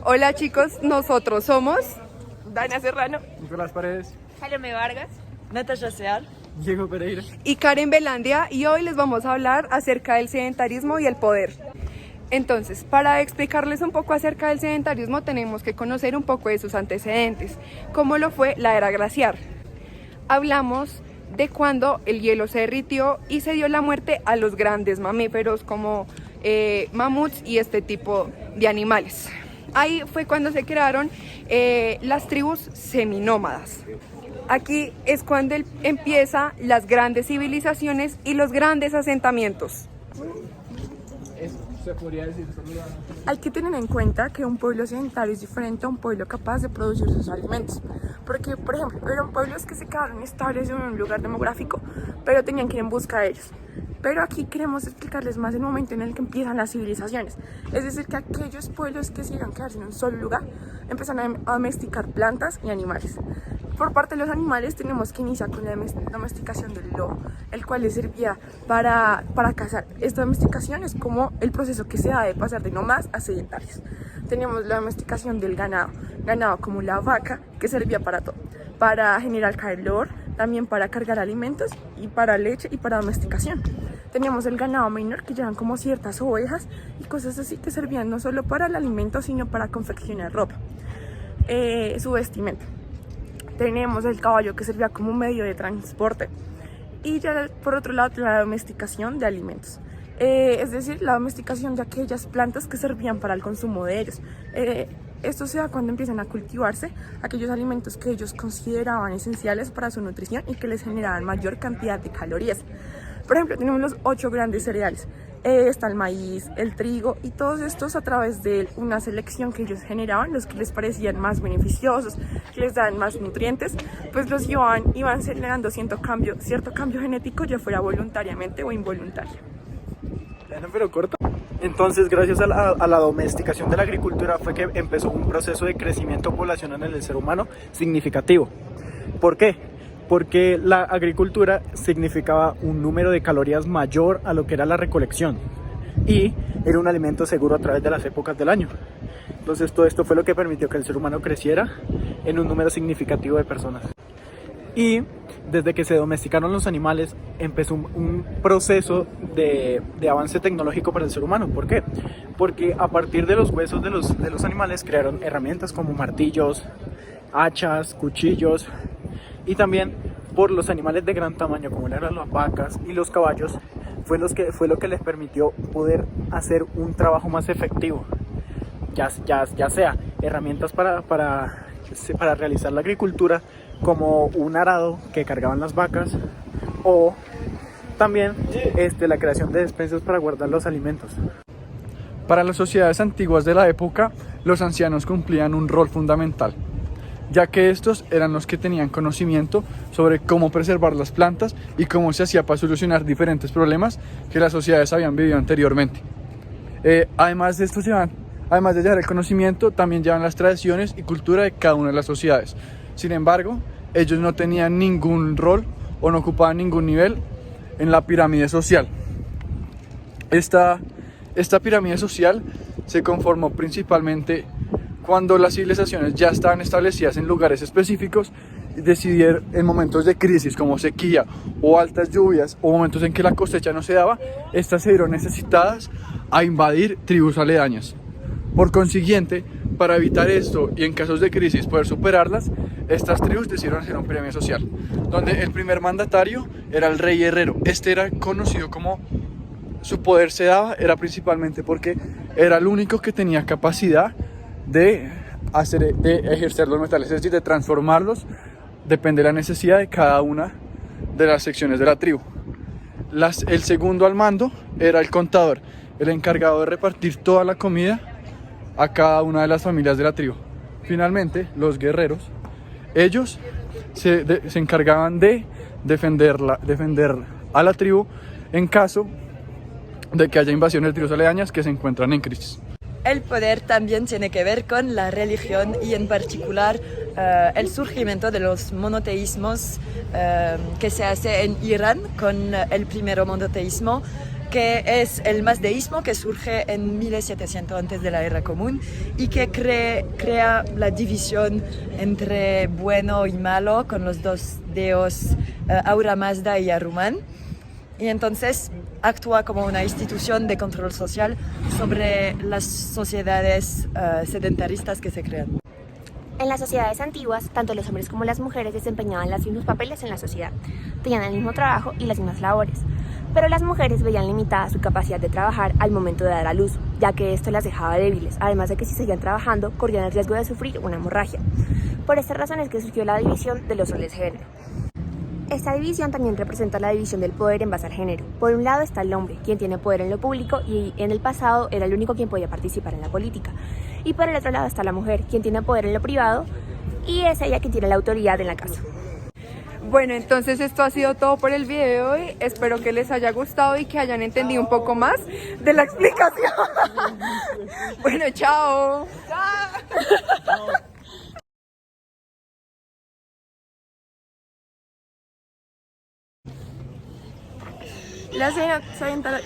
Hola chicos, nosotros somos Dana Serrano, Nicolás Paredes, Jaime Vargas, Natasha Sear Diego Pereira. y Karen Belandia y hoy les vamos a hablar acerca del sedentarismo y el poder. Entonces, para explicarles un poco acerca del sedentarismo tenemos que conocer un poco de sus antecedentes, cómo lo fue la era glaciar. Hablamos de cuando el hielo se derritió y se dio la muerte a los grandes mamíferos como mamuts y este tipo de animales. Ahí fue cuando se crearon las tribus seminómadas. Aquí es cuando empiezan las grandes civilizaciones y los grandes asentamientos. Eso se podría decir. hay que tener en cuenta que un pueblo sedentario es diferente a un pueblo capaz de producir sus alimentos. Porque, por ejemplo, eran pueblos que se quedaron estables en un lugar demográfico, pero tenían que ir en busca de ellos. Pero aquí queremos explicarles más el momento en el que empiezan las civilizaciones. Es decir, que aquellos pueblos que se iban a quedarse en un solo lugar empiezan a domesticar plantas y animales. Por parte de los animales tenemos que iniciar con la domesticación del lobo, el cual les servía para cazar. Esta domesticación es como el proceso que se da de pasar de nómadas a sedentarios. Tenemos la domesticación del ganado como la vaca, que servía para todo, para generar calor, también para cargar alimentos y para leche y para domesticación. Teníamos el ganado menor, que llevan como ciertas ovejas y cosas así que servían no solo para el alimento, sino para confeccionar ropa, su vestimenta. Tenemos el caballo, que servía como medio de transporte, y ya por otro lado la domesticación de alimentos, es decir, la domesticación de aquellas plantas que servían para el consumo de ellos. Esto se da cuando empiezan a cultivarse aquellos alimentos que ellos consideraban esenciales para su nutrición y que les generaban mayor cantidad de calorías. Por ejemplo, tenemos los 8 grandes cereales. Está el maíz, el trigo, y todos estos, a través de una selección que ellos generaban, los que les parecían más beneficiosos, que les daban más nutrientes, pues los iban generando cierto cambio genético, ya fuera voluntariamente o involuntario. Bueno, pero corta. Entonces, gracias a la domesticación de la agricultura fue que empezó un proceso de crecimiento poblacional en el ser humano significativo. ¿Por qué? Porque la agricultura significaba un número de calorías mayor a lo que era la recolección y era un alimento seguro a través de las épocas del año. Entonces todo esto fue lo que permitió que el ser humano creciera en un número significativo de personas. Y desde que se domesticaron los animales empezó un proceso de avance tecnológico para el ser humano. ¿Por qué? Porque a partir de los huesos de los animales crearon herramientas como martillos, hachas, cuchillos. Y también por los animales de gran tamaño como eran las vacas y los caballos fue lo que les permitió poder hacer un trabajo más efectivo, ya sea herramientas para realizar la agricultura, como un arado que cargaban las vacas, o también la creación de despensas para guardar los alimentos. Para las sociedades antiguas de la época, los ancianos cumplían un rol fundamental, ya que estos eran los que tenían conocimiento sobre cómo preservar las plantas y cómo se hacía para solucionar diferentes problemas que las sociedades habían vivido anteriormente. Además de llevar el conocimiento, también llevan las tradiciones y cultura de cada una de las sociedades. Sin embargo, ellos no tenían ningún rol o no ocupaban ningún nivel en la pirámide social. Esta pirámide social se conformó principalmente cuando las civilizaciones ya estaban establecidas en lugares específicos y decidieron en momentos de crisis como sequía o altas lluvias o momentos en que la cosecha no se daba, estas se vieron necesitadas a invadir tribus aledañas. Por consiguiente, para evitar esto y en casos de crisis poder superarlas, estas tribus decidieron hacer una pirámide social, donde el primer mandatario era el rey herrero. Este era conocido como su poder se daba, era principalmente porque era el único que tenía capacidad de ejercer los metales, es decir, de transformarlos, depende de la necesidad de cada una de las secciones de la tribu. El segundo al mando era el contador, el encargado de repartir toda la comida a cada una de las familias de la tribu. Finalmente, los guerreros, ellos se encargaban de defender a la tribu en caso de que haya invasiones de tribus aledañas que se encuentran en crisis. El poder también tiene que ver con la religión y en particular el surgimiento de los monoteísmos que se hace en Irán con el primer monoteísmo que es el mazdeísmo que surge en 1700 antes de la Era Común y que crea la división entre bueno y malo con los dos dios Ahura Mazda y Ahriman. Y entonces actúa como una institución de control social sobre las sociedades sedentaristas que se crean. En las sociedades antiguas, tanto los hombres como las mujeres desempeñaban los mismos papeles en la sociedad, tenían el mismo trabajo y las mismas labores, pero las mujeres veían limitada su capacidad de trabajar al momento de dar a luz, ya que esto las dejaba débiles, además de que si seguían trabajando corrían el riesgo de sufrir una hemorragia. Por esta razón es que surgió la división de los roles de género. Esta división también representa la división del poder en base al género. Por un lado está el hombre, quien tiene poder en lo público y en el pasado era el único quien podía participar en la política. Y por el otro lado está la mujer, quien tiene poder en lo privado y es ella quien tiene la autoridad en la casa. Bueno, entonces esto ha sido todo por el video de hoy. Espero que les haya gustado y que hayan entendido un poco más de la explicación. Bueno, chao. La se avienta la...